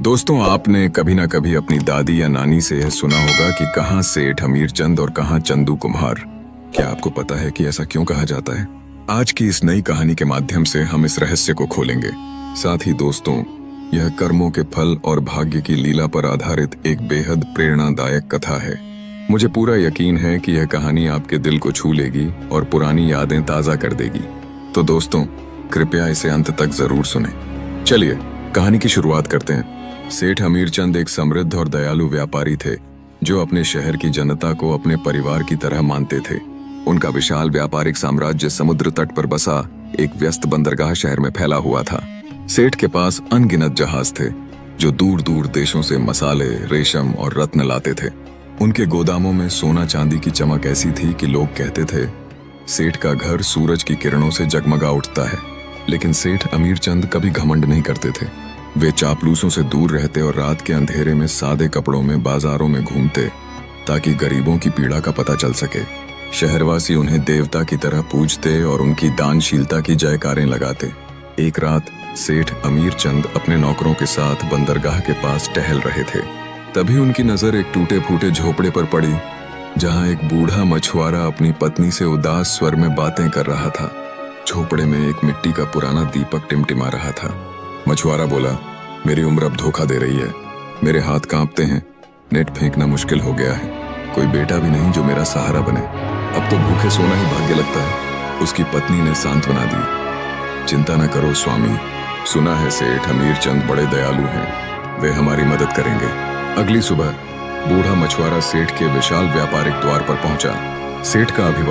दोस्तों, आपने कभी ना कभी अपनी दादी या नानी से यह सुना होगा कि कहाँ सेठ हमीरचंद और कहाँ चंदू कुम्हार। क्या आपको पता है कि ऐसा क्यों कहा जाता है? आज की इस नई कहानी के माध्यम से हम इस रहस्य को खोलेंगे। साथ ही दोस्तों, यह कर्मों के फल और भाग्य की लीला पर आधारित एक बेहद प्रेरणादायक कथा है। मुझे पूरा यकीन है कि यह कहानी आपके दिल को छू लेगी और पुरानी यादें ताज़ा कर देगी। तो दोस्तों, कृपया इसे अंत तक जरूर सुनें। चलिए कहानी की शुरुआत करते हैं। सेठ हमीरचंद एक समृद्ध और दयालु व्यापारी थे जो अपने शहर की जनता को अपने परिवार की तरह मानते थे। उनका विशाल व्यापारिक साम्राज्य समुद्र तट पर बसा एक व्यस्त बंदरगाह शहर में फैला हुआ था। सेठ के पास अनगिनत जहाज थे जो दूर दूर देशों से मसाले, रेशम और रत्न लाते थे। उनके गोदामों में सोना चांदी की चमक ऐसी थी कि लोग कहते थे, सेठ का घर सूरज की किरणों से जगमगा उठता है। लेकिन सेठ हमीरचंद कभी घमंड नहीं करते थे। वे चापलूसों से दूर रहते और रात के अंधेरे में सादे कपड़ों में बाजारों में घूमते ताकि गरीबों की पीड़ा का पता चल सके। शहरवासी उन्हें देवता की तरह पूजते और उनकी दानशीलता की जयकारें लगाते। एक रात सेठ हमीरचंद अपने नौकरों के साथ बंदरगाह के पास टहल रहे थे। तभी उनकी नजर एक टूटे फूटे झोपड़े पर पड़ी जहां एक बूढ़ा मछुआरा अपनी पत्नी से उदास स्वर में बातें कर रहा था। झोपड़े में एक मिट्टी का पुराना दीपक टिमटिमा रहा था। मछुआरा बोला, मेरी उम्र अब धोखा दे रही है, मेरे हाथ कांपते हैं, नेट फेंकना मुश्किल हो गया है, कोई बेटा भी नहीं जो मेरा सहारा बने, अब तो भूखे सोना ही भाग्य लगता है। उसकी पत्नी ने सांत्वना दी, चिंता न करो स्वामी, सुना है सेठ हमीरचंद बड़े दयालु हैं, वे हमारी मदद करेंगे। अगली सुबह बूढ़ा मछुआरा सेठ के विशाल व्यापारिक द्वार पर पहुंचा। सेठ का अभिवादन